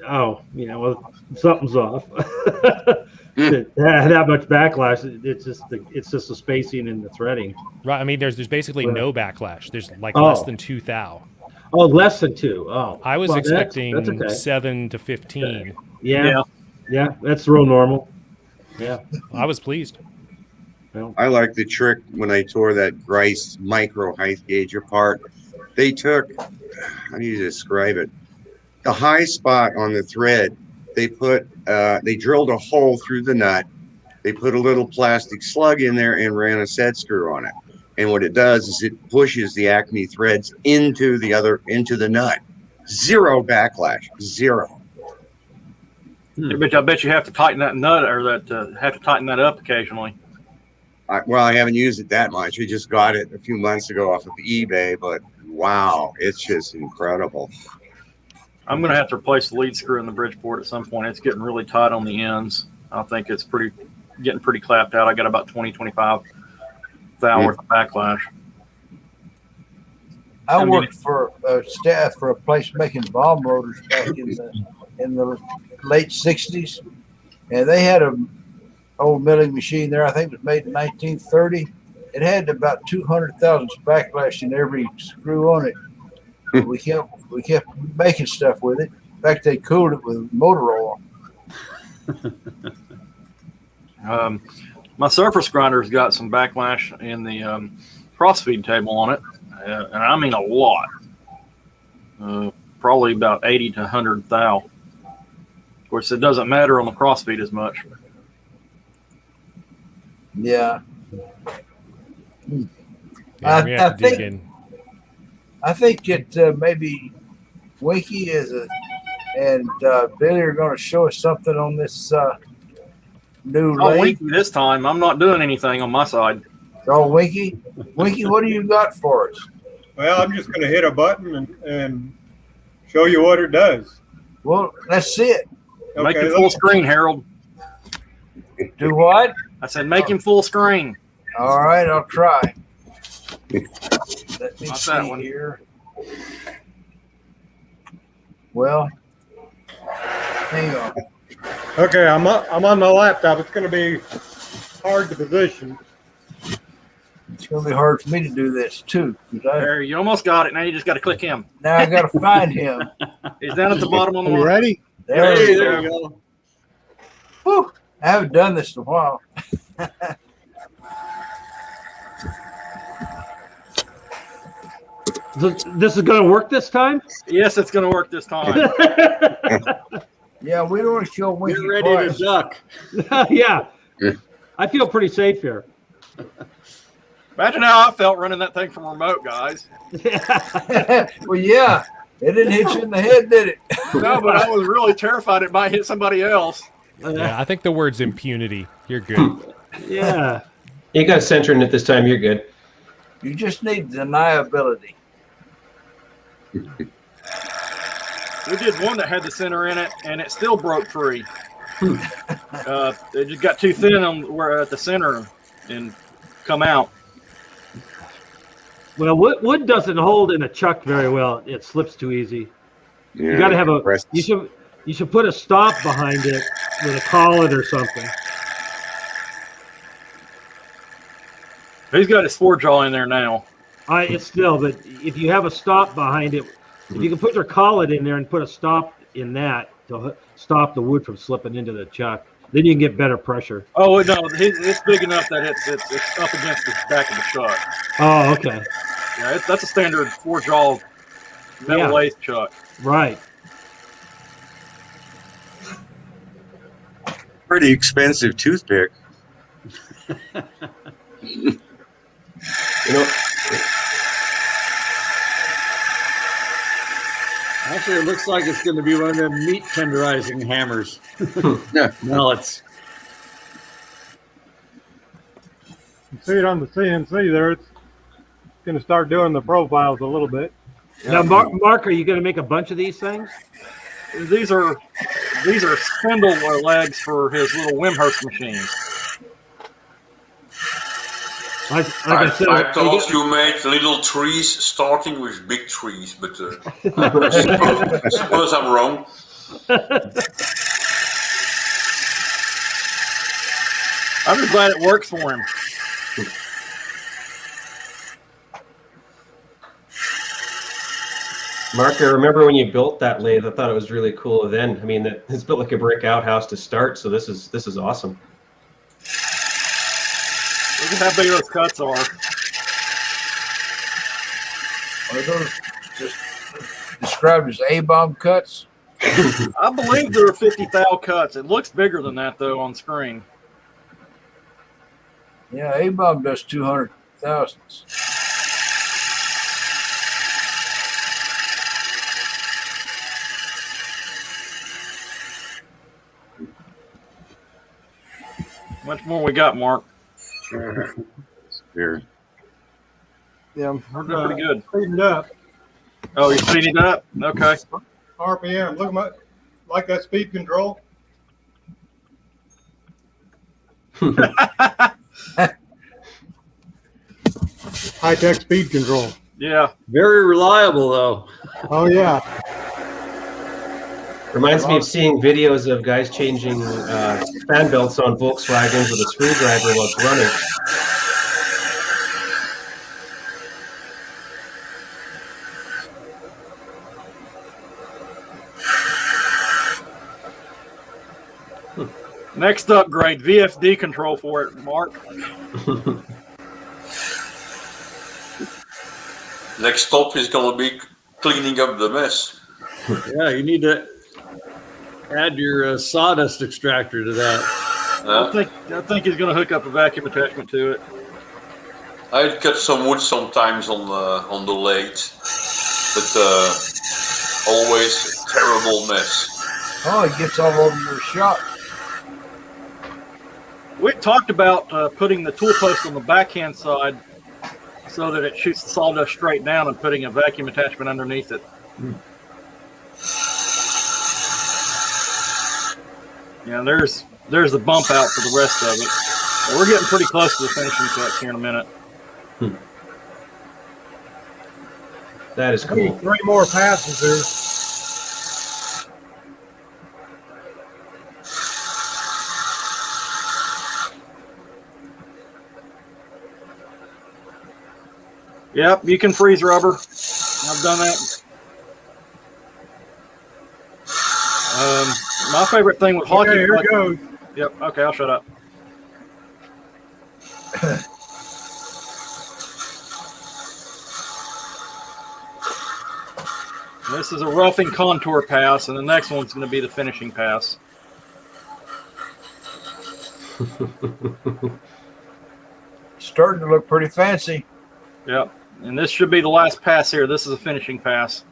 Oh, well, something's off. that much backlash. It's just the spacing and the threading. Right. I mean, there's basically no backlash. There's like Oh. less than 2 thou. Oh, less than 2. Oh, I was well, expecting that's okay. 7 to 15. Yeah, that's real normal. Yeah, I was pleased. I like the trick when I tore that Grice micro height gauge apart. They took, how do you describe it? The high spot on the thread, they drilled a hole through the nut. They put a little plastic slug in there and ran a set screw on it. And what it does is it pushes the Acme threads into the nut. Zero backlash, zero. I bet you have to tighten that nut or have to tighten that up occasionally. I haven't used it that much. We just got it a few months ago off of eBay, but wow, it's just incredible. I'm going to have to replace the lead screw in the Bridgeport at some point. It's getting really tight on the ends. I think it's getting pretty clapped out. I got about 20, 25 thou worth of backlash. I worked for staff for a place making bomb rotors back in the late 60s, and they had a old milling machine there. I think it was made in 1930. It had about 200,000 backlash in every screw on it. We kept making stuff with it. In fact, they cooled it with motor oil. My surface grinder's got some backlash in the crossfeed table on it, and I mean a lot. Probably about 80 to 100 thou. Of course, it doesn't matter on the crossfeed as much. Yeah. Yeah, we have to dig in. I think it maybe Winky and Billy are going to show us something on this new Oh, lathe. Winky this time. I'm not doing anything on my side. Oh, Winky, what do you got for us? Well, I'm just going to hit a button and show you what it does. Well, let's see it. Make Okay, him full screen, Harold. Do what? I said make him full screen. All right, I'll try. Let me What's that see one? here. Well, hang on. Okay, I'm on my laptop. It's going to be hard to position. It's going to be hard for me to do this too. 'Cause There, you almost got it. Now you just got to click him. now I got to find him. He's down at the bottom on the You wall. ready? There we There go. you go. Whew, I haven't done this in a while. This is going to work this time. Yes, it's going to work this time. Yeah, we don't want to kill Winky Get ready twice. to duck. Yeah, I feel pretty safe here. Imagine how I felt running that thing from remote, guys. Well, yeah, it didn't hit you in the head, did it? No, but I was really terrified it might hit somebody else. Yeah, I think the word's impunity. You're good. Yeah. You got center in it this time. You're good. You just need deniability. We did one that had the center in it, and it still broke free. It just got too thin on where at the center and come out. Well, wood doesn't hold in a chuck very well. It slips too easy. You got to have you should put a stop behind it with a collet or something. He's got his four jaw in there now. It's still, but if you have a stop behind it, if you can put your collet in there and put a stop in that to stop the wood from slipping into the chuck, then you can get better pressure. Oh no, it's big enough that it's up against the back of the chuck. Oh, okay. Yeah, that's a standard four jaw metal lathe chuck. Right. Pretty expensive toothpick. You know, Actually, it looks like it's going to be one of them meat tenderizing hammers. Yeah. Mallets. You see it on the CNC there. It's going to start doing the profiles a little bit. Now, Mark, are you going to make a bunch of these things? These are spindle legs for his little Wimshurst machines. Like I I said, thought you made little trees starting with big trees, but I suppose I'm wrong. I'm just glad it works for him. Mark, I remember when you built that lathe. I thought it was really cool. Then, I mean, it's built like a brick outhouse to start. So this is awesome. Look at how big those cuts are. Are those just described as A-bomb cuts? I believe there are 50 thou cuts. It looks bigger than that though on screen. Yeah, A-bomb does 200,000. How much more we got, Mark? Here. Yeah, We're doing pretty good. speeding up. Oh, you're speeding up? Okay. RPM. Look at my, like that speed control. High-tech speed control. Yeah. Very reliable, though. Oh yeah. Reminds me of seeing videos of guys changing fan belts on Volkswagens with a screwdriver while it's running. Next upgrade, VFD control for it, Mark. Next stop is going to be cleaning up the mess. Yeah, you need to add your sawdust extractor to that. I think he's going to hook up a vacuum attachment to it. I cut some wood sometimes on the lathe, but always a terrible mess. Oh, it gets all over your shop. We talked about putting the tool post on the backhand side so that it shoots the sawdust straight down and putting a vacuum attachment underneath it. Yeah, there's the bump out for the rest of it. So we're getting pretty close to the finishing touch here in a minute. That is I need cool. 3 more passes there. Yep, you can freeze rubber. I've done that. My favorite thing with hockey. Okay, here it goes. Yep. Okay, I'll shut up. This is a roughing contour pass, and the next one's going to be the finishing pass. Starting to look pretty fancy. Yep. And this should be the last pass here. This is a finishing pass.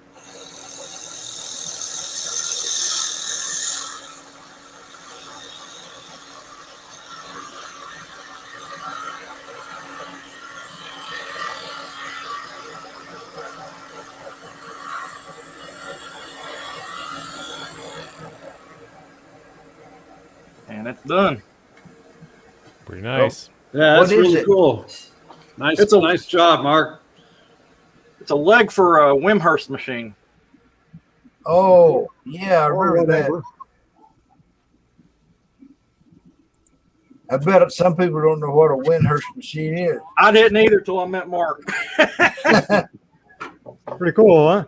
And it's done. Pretty nice. Yeah, that's What is really it? cool. Nice, It's a- nice job, Mark. It's a leg for a Wimshurst machine. Oh, yeah, I remember that. Whatever. I bet some people don't know what a Wimshurst machine is. I didn't either till I met Mark. Pretty cool, huh?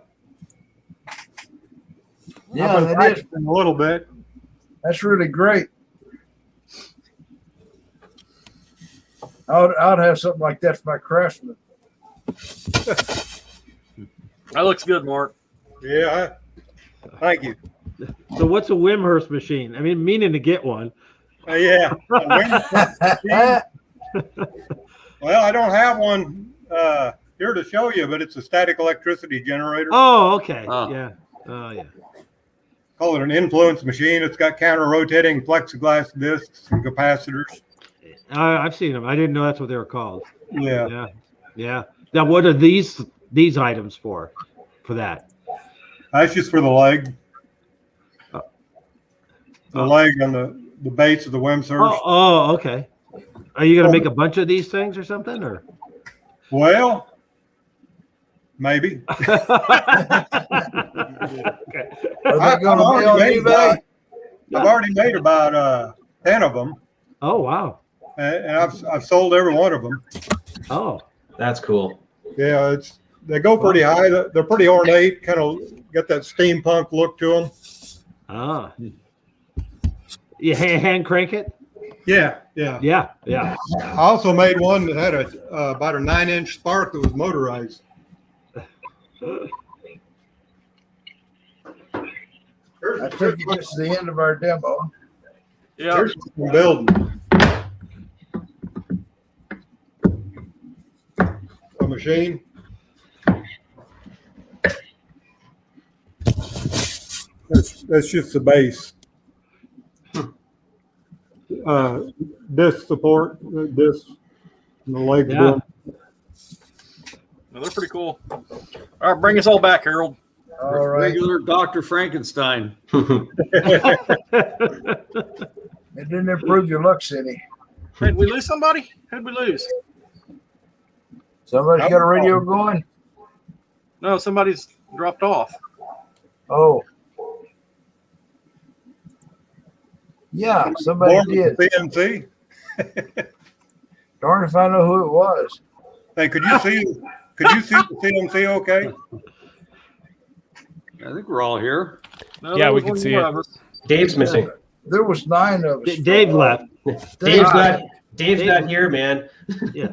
Yeah, I've been that is. practicing a little bit. That's really great. I'd have something like that for my craftsman. That looks good, Mark. Yeah. Thank you. So what's a Wimshurst machine? I mean, meaning to get one. Yeah. Well, I don't have one here to show you, but it's a static electricity generator. Oh, okay. Oh. Yeah. Oh, yeah. Call it an influence machine. It's got counter-rotating plexiglass discs and capacitors. I've seen them. I didn't know that's what they were called. Yeah. Yeah. Yeah. Now, what are these items for that? That's just for the leg. The Oh. leg on the base of the Wimshurst. Oh, okay. Are you going to make a bunch of these things or something? Or Well, maybe. Are they going to be on eBay? I've already made about 10 of them. Oh, wow. and I've sold every one of them. Oh, That's cool. Yeah, they go pretty high. They're pretty ornate, kind of got that steampunk look to them. ah. You hand crank it? Yeah. Yeah. I also made one that had about a 9-inch spark that was motorized. I think this is the end of our demo. Yeah. Here's some building. A machine. That's just the base. Disc support, disc, and the legs. Yeah. going. Well, they're pretty cool. All right, bring us all back, Harold. All right. Regular Dr. Frankenstein. It didn't improve your looks any. Did we lose somebody? Who'd we lose? Somebody's got a radio going? No, somebody's dropped off. Oh. Yeah, somebody Born did. with CNC. Darn if I know who it was. Hey, could you see the CNC okay? I think we're all here. No, Yeah, there we was can one see more it. of us. Dave's missing. There was 9 of us. Dave left. Dave's not here, man. Yeah.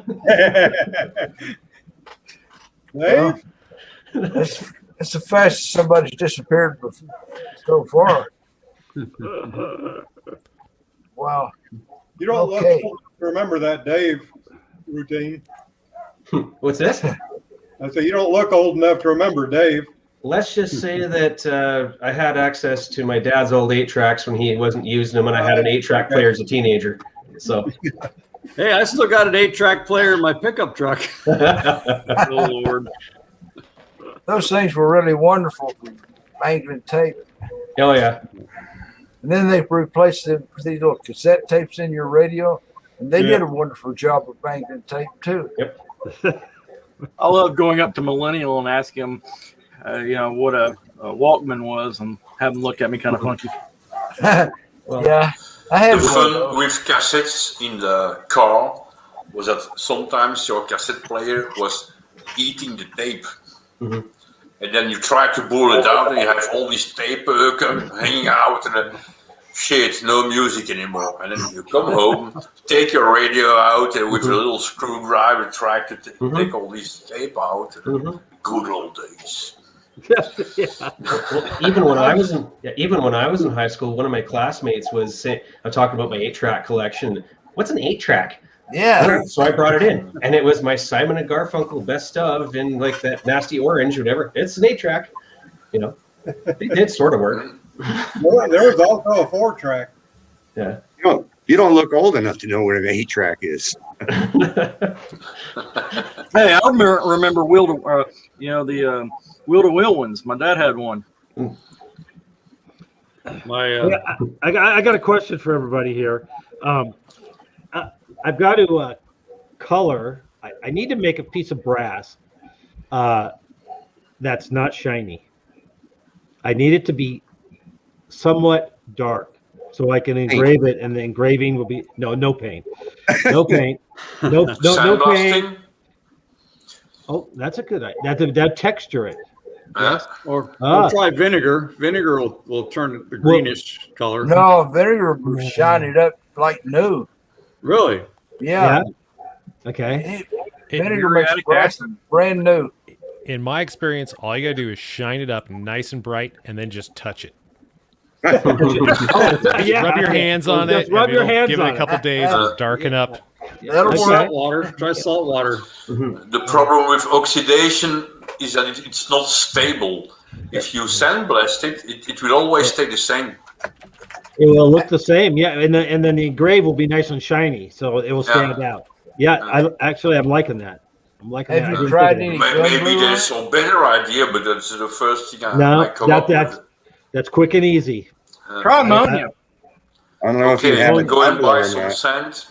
Dave? It's the fastest somebody's disappeared so far. Wow. You don't look Okay. old to remember that Dave routine. What's this? I say you don't look old enough to remember Dave. Let's just say that I had access to my dad's old 8-tracks when he wasn't using them, and I had an 8-track player as a teenager. So, Hey, I still got an 8-track player in my pickup truck. Oh, Lord. Those things were really wonderful for banking tape. oh yeah, And then they replaced them with these little cassette tapes in your radio. And they did a wonderful job of banking tape too. I love going up to Millennial and asking him, what a Walkman was, and have them look at me kind of funky. Yeah, I have The one. fun with cassettes in the car was that sometimes your cassette player was eating the tape. Mhm. And then you try to pull it out and you have all these tape hanging out and then shit, no music anymore. And then you come home, take your radio out and with a little screwdriver try to take all these tape out. Good old days. Well, even when I was in high school, one of my classmates was saying, I'm talking about my 8-track collection. What's an 8-track? Yeah. So I brought it in, and it was my Simon and Garfunkel best of in like that nasty orange, whatever. It's an 8-track. It did sort of work. There was also a 4-track. Yeah. You don't look old enough to know what an 8-track is. Hey, I remember wheel to, the wheel-to-wheel ones. My dad had one. I got a question for everybody here. I've got to color. I need to make a piece of brass that's not shiny. I need it to be somewhat dark so I can engrave it, and the engraving will be no paint, no paint, no paint. Sandblasting? Oh, that's a good idea. That texture it. Yes. Or try vinegar. Vinegar will turn the greenish color. No, vinegar will shine it up like new. Really? Yeah. Okay. Vinegar makes brass brand new. In my experience, all you gotta do is shine it up nice and bright, and then just touch it. Yeah. Rub your hands on Just it. rub and your it'll hands give on it a couple days. It'll darken up. That'll Try work. salt water. Try salt water. The problem with oxidation is that it's not stable. If you sandblast it will always stay the same. It will look the same, yeah, and then the engrave will be nice and shiny, so it will stand out. Yeah, I'm liking that. I'm liking Have that. you tried any Maybe gun glue? there's a better idea, but that's the first thing I No, come up with. that's quick and easy. Try ammonia. I don't know if you Okay, have a go and tumbler buy or some not. sand.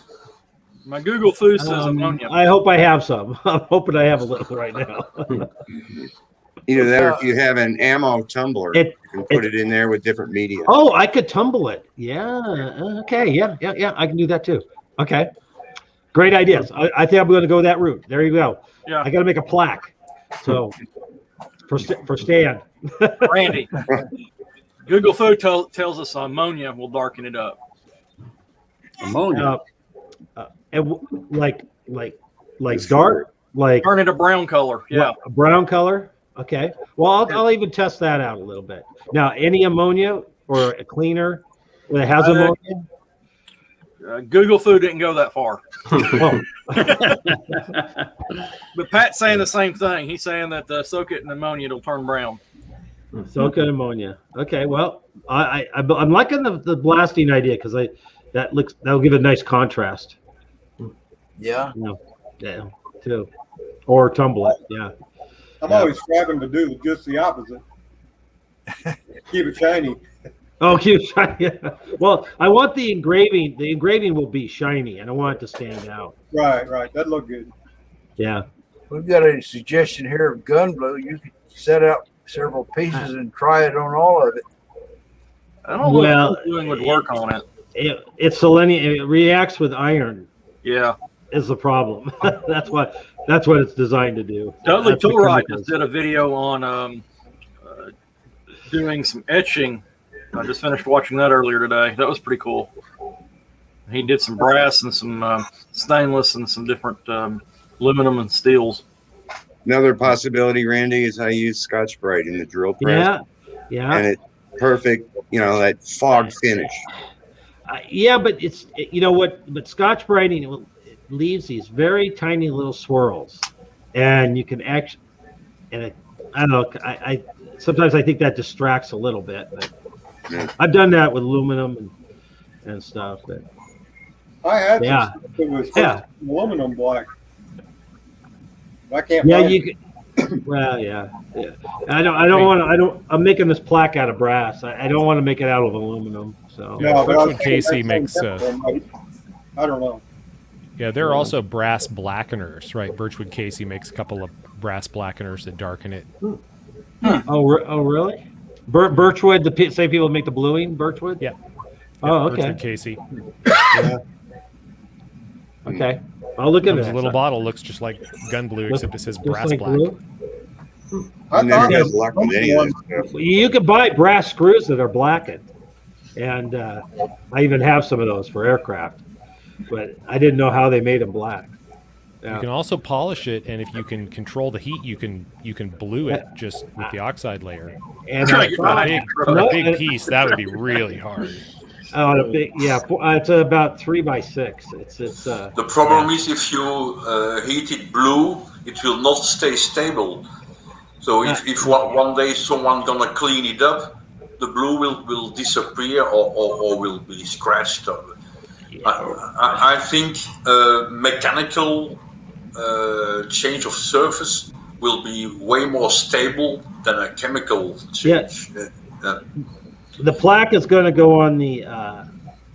My Google Foo says ammonia. I hope I have some. I'm hoping I have a little right now. Either that, or if you have an ammo tumbler, It- you can put it in there with different media. Oh, I could tumble it. Yeah. Okay. Yeah. I can do that too. Okay. Great ideas. I think I'm going to go that route. There you go. Yeah. I got to make a plaque. So for Stan. Randy, Google Food tells us ammonia will darken it up. Ammonia. Like dark, like Turn it a brown color. Yeah. a brown color. Okay. Well, I'll even test that out a little bit. Now, any ammonia or a cleaner that has ammonia? Google Food didn't go that far. Oh, But Pat's saying the same thing. He's saying that soak it in ammonia, it'll turn brown. soak in ammonia. Okay. Well, I'm liking the blasting idea because that'll give a nice contrast. Yeah. Yeah. Too. Or tumble it. Yeah. I'm always striving to do just the opposite. Keep it shiny. Oh, cute. Yeah. Well, I want the engraving. The engraving will be shiny, and I want it to stand out. Right. That'd look good. Yeah. We've got a suggestion here of gun blue. You could set out several pieces and try it on all of it. I don't know what doing would work on it. It's selenium. It reacts with iron. Yeah. Is the problem. That's what it's designed to do. Dudley That's the Toolright chemicals. just did a video on doing some etching. I just finished watching that earlier today. That was pretty cool. He did some brass and some stainless and some different aluminum and steels. Another possibility, Randy, is I use Scotch-Brite in the drill press. Yeah. And it's perfect, that fog finish. Yeah, but but Scotch Brighting it leaves these very tiny little swirls, and you can actually, I don't know, I sometimes I think that distracts a little bit, but I've done that with aluminum and stuff. But I had Yeah. some stuff that was Yeah. aluminum black. I can't. yeah, find you it. can. Well, yeah. I'm making this plaque out of brass. I don't want to make it out of aluminum. So No, but I was Birchwood thinking Casey that makes, same template, I don't know. Yeah, there are also brass blackeners, right? Birchwood Casey makes a couple of brass blackeners that darken it. Oh, really? Birchwood, the same people that make the bluing, Birchwood? Yeah. Oh, okay. Birchwood Casey. Yeah. Okay. I'll look at Comes it. a little bottle, looks just like gun blue, except it says Just brass like black. blue? I never thought had that luck with any of this stuff. You can buy brass screws that are blackened, and I even have some of those for aircraft, but I didn't know how they made them black. Yeah. You can also polish it, and if you can control the heat, you can blue it just with the oxide layer. And For a big piece, that would be really hard. It's about 3x6. It's The problem is if you heat it blue, it will not stay stable. So if one day someone gonna clean it up, the blue will disappear or will be scratched up. I think mechanical change of surface will be way more stable than a chemical change. The plaque is going to go on the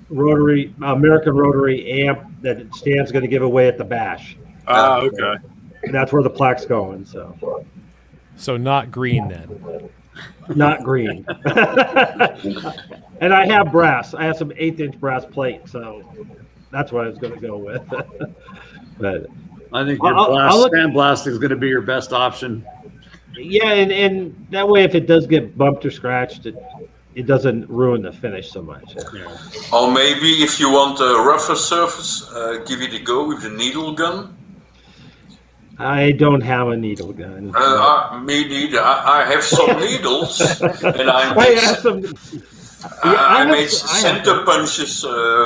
American Rotary amp that Stan's going to give away at the bash. Okay. And that's where the plaque's going. So not green then. Not green. And I have brass. I have some 1/8-inch brass plate, so that's what I was going to go with. But I think your sandblasting is going to be your best option. yeah, and that way, if it does get bumped or scratched, it doesn't ruin the finish so much. Or maybe if you want a rougher surface, give it a go with the needle gun. I don't have a needle gun. Me neither. I have some needles, and I made center punches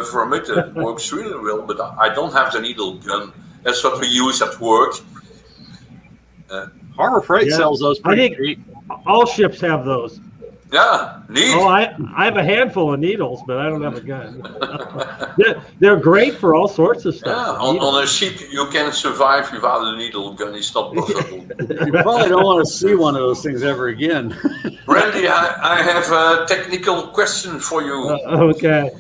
from it. It works really well, but I don't have the needle gun. That's what we use at work. Harbor Freight sells those pretty cheap. All ships have those. Yeah, neat. Oh, I have a handful of needles, but I don't have a gun. They're great for all sorts of stuff. Yeah, on a ship you can survive without a needle gun. It's not possible. You probably don't want to see one of those things ever again. Randy, I have a technical question for you. Okay.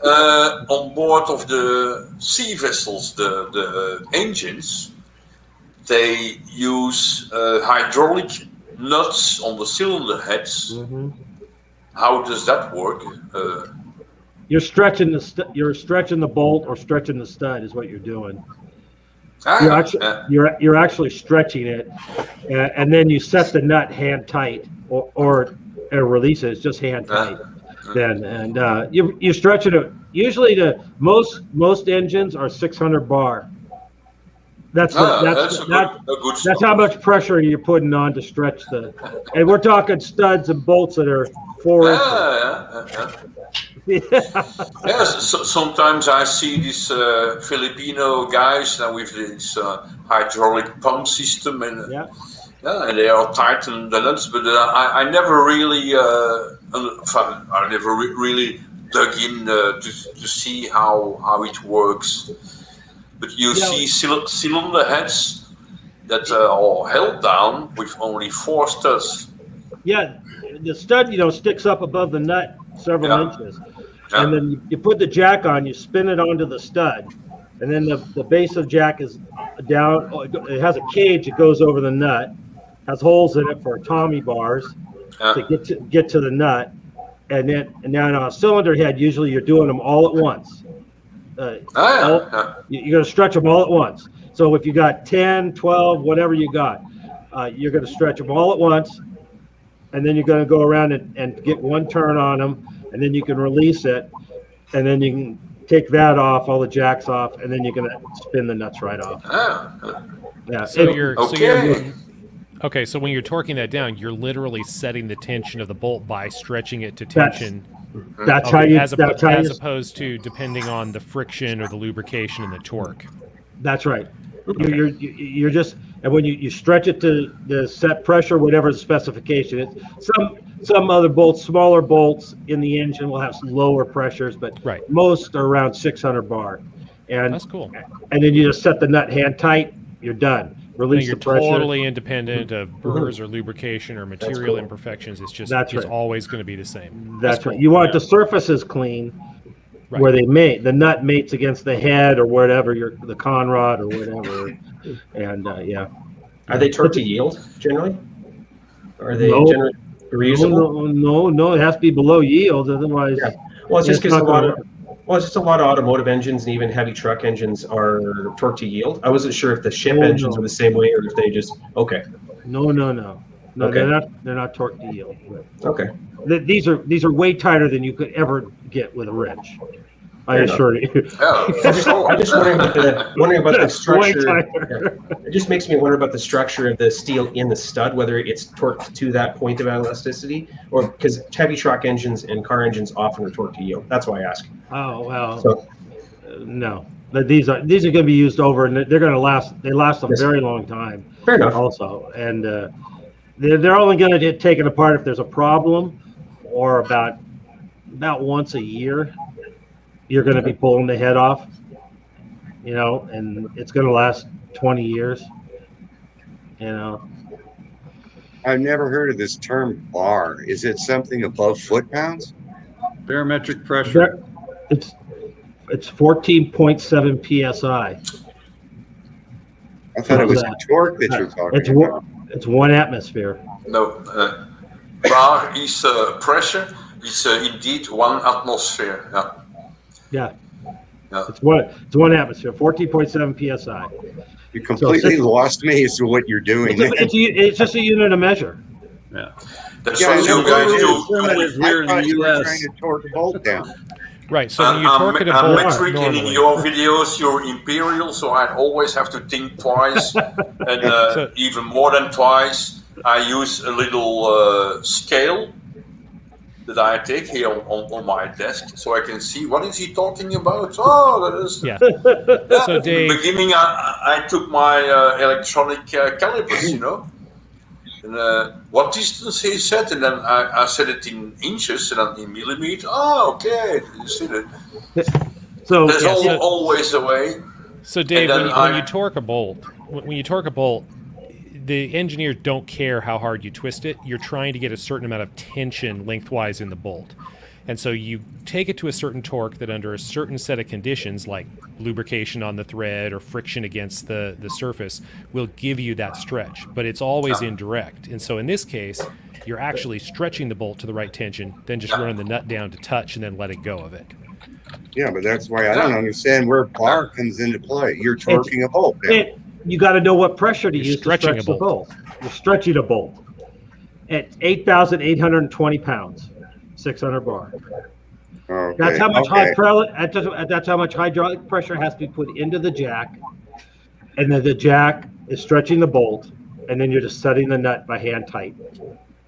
On board of the sea vessels, the engines, they use hydraulic nuts on the cylinder heads. Mm-hmm. How does that work? You're stretching the bolt or stretching the stud is what you're doing. You're actually stretching it, and then you set the nut hand tight or release it. It's just hand tight. Then and you stretch it. Usually the most engines are 600 bar. That's how much pressure you're putting on to stretch and we're talking studs and bolts that are 4 inches. Yes, sometimes I see these Filipino guys with this hydraulic pump system, and and they are tighten the nuts. But I never really, really dug in to see how it works. But you see cylinder heads that are held down with only 4 studs. Yeah, the stud sticks up above the nut several inches. And then you put the jack on, you spin it onto the stud, and then the base of the jack is down. It has a cage that goes over the nut, has holes in it for Tommy bars to get to the nut, and now on a cylinder head, usually you're doing them all at once. You're going to stretch them all at once. So if you got 10, 12, whatever you got, you're going to stretch them all at once, and then you're going to go around and get one turn on them. And then you can release it, and then you can take that off, all the jacks off, and then you're going to spin the nuts right off. Yeah. So so when you're torquing that down, you're literally setting the tension of the bolt by stretching it to tension. That's how you. As opposed to depending on the friction or the lubrication and the torque. That's right. You're just, and when you stretch it to the set pressure, whatever the specification is, some other bolts, smaller bolts in the engine will have some lower pressures, but most are around 600 bar. And that's cool. And then you just set the nut hand tight. You're done. Release you're the pressure. Totally independent of burrs or lubrication or material imperfections. It's just always going to be the same. That's right. You want the surfaces clean. Right. Where the nut mates against the head or whatever, the conrod or whatever, and Are they torque to yield generally? Or are they generally reusable? No, it has to be below yield, otherwise. Yeah. Well, it's just because a lot of automotive engines and even heavy truck engines are torque to yield. I wasn't sure if the ship engines were the same way or if they just No. Okay. They're not torque to yield. Okay. These are way tighter than you could ever get with a wrench. I assure you. I'm just wondering about the structure. It just makes me wonder about the structure of the steel in the stud, whether it's torqued to that point of elasticity, or because heavy truck engines and car engines often are torqued to yield. That's why I ask. Oh well. No. But these are going to be used over, and they're going to last. They last a very long time. Fair enough. Also, and they're only going to get taken apart if there's a problem, or about once a year. You're going to be pulling the head off, and it's going to last 20 years. I've never heard of this term bar. Is it something above foot-pounds? Barometric pressure. It's 14.7 psi. I thought it was the torque that you're talking about. It's 1 atmosphere. No, bar is pressure. It's indeed 1 atmosphere. Yeah. It's one atmosphere, 14.7 psi. You completely lost me as to what you're doing. It's just a unit of measure. Yeah. That's what you guys do. Here in the U.S. Trying to torque the bolt down. Right. So when you torque a bolt, metric, and in your videos, you're imperial, so I always have to think twice, and even more than twice. I use a little scale that I take here on my desk, so I can see what is he talking about. Oh, that is. Yeah. So Dave, in the beginning, I took my electronic calipers, and what distance he said, and then I said it in inches and then in millimeters. Oh, okay, you see that. So there's always a way. So Dave, when you torque a bolt, the engineers don't care how hard you twist it. You're trying to get a certain amount of tension lengthwise in the bolt. And so you take it to a certain torque that under a certain set of conditions, like lubrication on the thread or friction against the surface, will give you that stretch. But it's always indirect. And so in this case, you're actually stretching the bolt to the right tension, then just running the nut down to touch and then letting go of it. Yeah, but that's why I don't understand where bar comes into play. You're torquing a bolt. Now. You got to know what pressure to You're use to stretching stretch a the bolt. bolt. You're stretching a bolt at 8,820 pounds, 600 bar. Okay. That's how much okay. that's how much hydraulic pressure has to be put into the jack, and then the jack is stretching the bolt, and then you're just setting the nut by hand tight,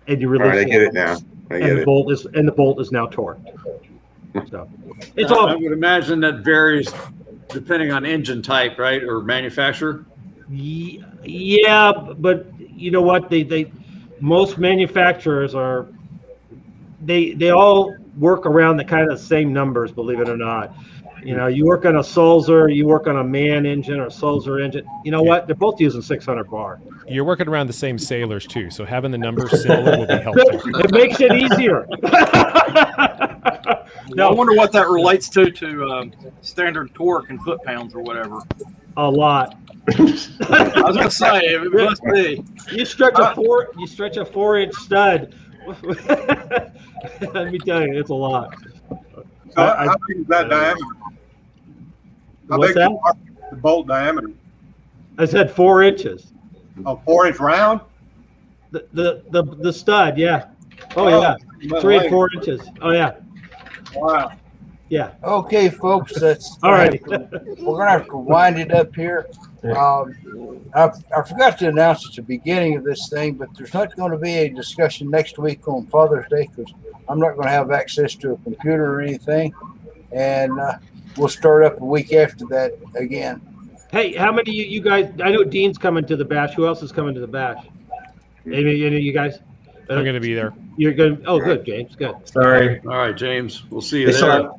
and you release. All right, I get it now. I get and the it. bolt is now torqued. So it's I all would imagine that varies depending on engine type, right, or manufacturer. yeah, but you know what? They most manufacturers are they all work around the kind of same numbers, believe it or not. You know, you work on a Sulzer, you work on a MAN engine or a Sulzer engine. You know what? They're both using 600 bar. You're working around the same sailors too, so having the numbers similar will be helpful. It makes it easier. I wonder what that relates to standard torque and foot pounds or whatever. A lot. I was gonna say it must be. You stretch a 4-inch stud. Let me tell you, it's a lot. So how big is that diameter? How What's big that? is the bolt diameter? I said 4 inches. A 4-inch round? The stud, yeah. Oh yeah, Oh, 3 and 4 inches. Oh yeah, Wow. yeah. Okay, folks, that's All right. We're gonna have to wind it up here. I forgot to announce at the beginning of this thing, but there's not going to be a discussion next week on Father's Day because I'm not going to have access to a computer or anything, and we'll start up a week after that again. Hey, how many of you guys? I know Dean's coming to the bash. Who else is coming to the bash? Any of you guys? I'm going to be there. You're going. Oh, good, James. Good. Sorry. All right, James. We'll see you I there. saw